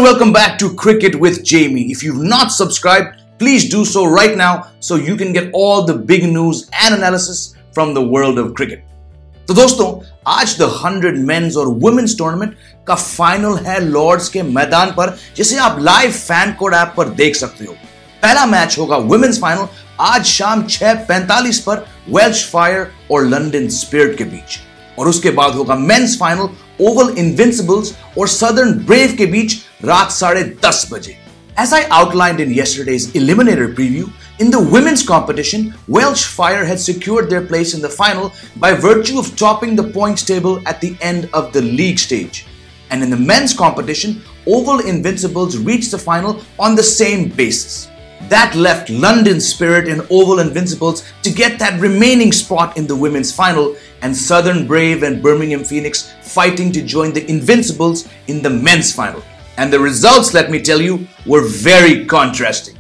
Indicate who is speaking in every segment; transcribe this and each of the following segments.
Speaker 1: welcome back to Cricket with Jamie. If you've not subscribed, please do so right now so you can get all the big news and analysis from the world of cricket. तो दोस्तों, आज the 100 mains और women's tournament का final है Lord's के मैदान पर, जिसे आप लाइव फैन कोड ऐप पर देख सकते हो। पहला मैच होगा वुमेन्स फाइनल आज शाम 6:45 पर वेल्श फायर और लंदन स्पिरिट के बीच, और उसके बाद होगा मेंस फाइनल ओवल इनविंसिबल्स और सदर्न ब्रेव के बीच रात 10:30 बजे। As I outlined in yesterday's eliminator preview, in the women's competition, Welsh Fire had secured their place in the final by virtue of topping the points table at the end of the league stage. And in the men's competition, Oval Invincibles reached the final on the same basis. That left London Spirit and Oval Invincibles to get that remaining spot in the women's final, and Southern Brave and Birmingham Phoenix fighting to join the Invincibles in the men's final. And the results, let me tell you, were very contrasting.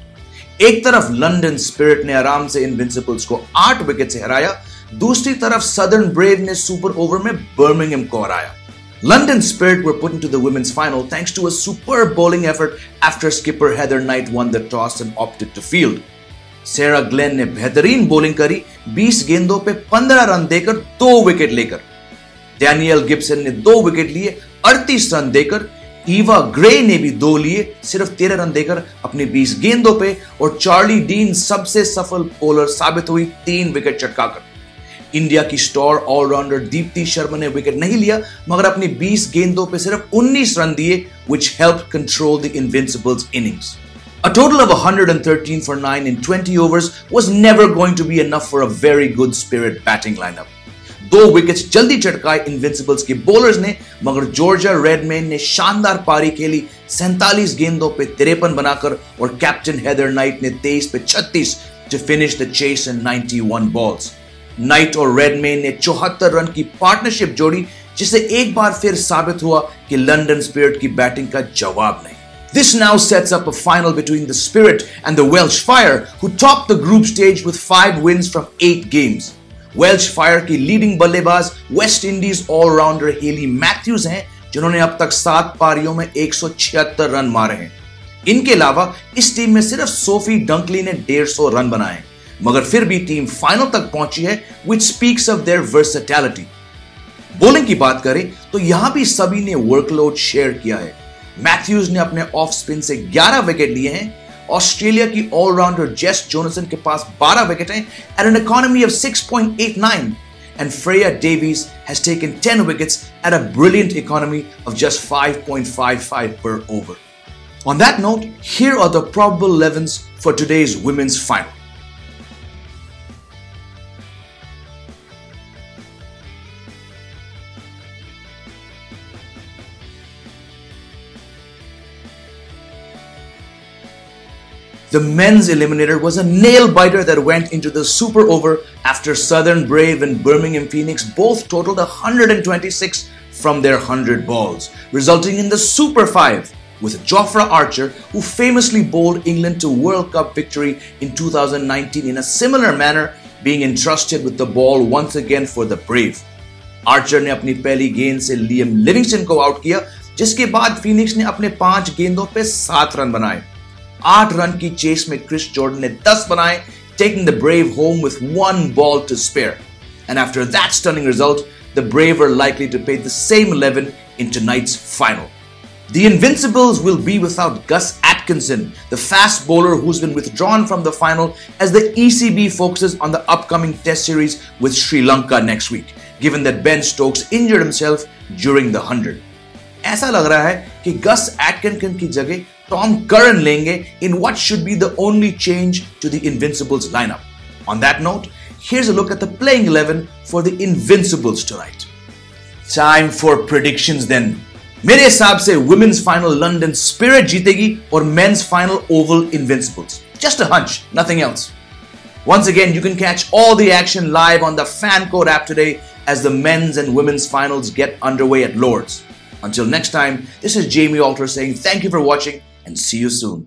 Speaker 1: एक तरफ London spirit ने आराम से Invincibles को 8 wicket से हराया, दूसरी तरफ सदर्न ब्रेव ने सुपर ओवर में बर्मिंघम को हराया। London Spirit were put into the women's final thanks to a superb bowling effort after skipper Heather Knight won the toss and opted to field. Sarah Glenn ने बेहतरीन bowling करी, 20 गेंदों पे 15 run देकर 2 wicket लेकर। Daniel Gibson ने 2 wicket लिए 38 run देकर। ईवा ग्रे ने भी 2 लिए, सिर्फ 13 रन देकर अपनी 20 गेंदों पे, और चार्ली डीन सबसे सफल बॉलर साबित हुई 3 विकेट चटकाकर। इंडिया की स्टार ऑलराउंडर दीप्ति शर्मा ने विकेट नहीं लिया, मगर अपनी 20 गेंदों पे सिर्फ 19 रन दिए, which helped control the Invincibles innings. A total of 113 for 9 in 20 overs was never going to be enough for a very good Spirit batting lineup. 2 wickets जल्दी चटकाए इनविंसिबल्स के बॉलर्स ने, मगर जॉर्जिया रेडमैन ने शानदार पारी खेली 47 गेंदों पे 53 बनाकर, और कैप्टन हेदर नाइट ने 23 पे 36 to finish the chase in 91 balls. Night और रेडमैन ने 74 रन की पार्टनरशिप जोड़ी, जिसे एक बार फिर साबित हुआ कि लंदन स्पिरिट की बैटिंग का जवाब नहीं। This now sets up a final between the Spirit and the Welsh Fire, who topped the group stage with 5 wins from 8 games. Welsh Fire की लीडिंग बल्लेबाज West Indies allrounder Hayley Matthews हैं, जिन्होंने अब तक 7 पारियों में 176 रन मारे हैं। इनके अलावा इस टीम में सिर्फ सोफी डंकली ने 150 रन बनाए, मगर फिर भी टीम फाइनल तक पहुंची है, which speaks of their versatility. Bowling की बात करें तो यहां भी सभी ने वर्कलोड शेयर किया है। मैथ्यूज ने अपने ऑफ स्पिन से 11 विकेट लिए हैं। ऑस्ट्रेलिया की ऑलराउंडर जेस जोनासन के पास 12 विकेट हैं at an economy of 6.89, and Freya Davies has taken 10 wickets at a brilliant economy of just 5.55 per over. On that note, here are the probable 11s for today's women's final. The men's eliminator was a nail-biter that went into the super over after Southern Brave and Birmingham Phoenix both totaled 126 from their 100 balls, resulting in the Super 5, with Jofra Archer, who famously bowled England to World Cup victory in 2019 in a similar manner, being entrusted with the ball once again for the Brave. Archer ने अपनी पहली गेंद से Liam Livingstone को out किया, जिसके बाद Phoenix ने अपने 5 गेंदों पे 7 रन बनाए। 8 रन की चेस में क्रिस जॉर्डन ने 10 बनाए, taking the Brave home with 1 ball to spare. And after that stunning result, the Brave are likely to pay the same 11 in tonight's final. The Invincibles will be without Gus Atkinson, the fast bowler who's been withdrawn from the final as the ECB focuses on the upcoming Test series with Sri Lanka next week, given that Ben Stokes injured himself during the 100. ऐसा लग रहा है कि Gus Atkinson की जगह Tom Curran लेंगे in what should be the only change to the Invincibles lineup. On that note, here's a look at the playing 11 for the Invincibles tonight. Time for predictions then. मेरे हिसाब से women's final London Spirit जीतेगी और men's final Oval Invincibles. Just a hunch, nothing else. Once again, you can catch all the action live on the Fan Code app today as the men's and women's finals get underway at Lord's. Until next time, this is Jamie Alter saying thank you for watching and see you soon.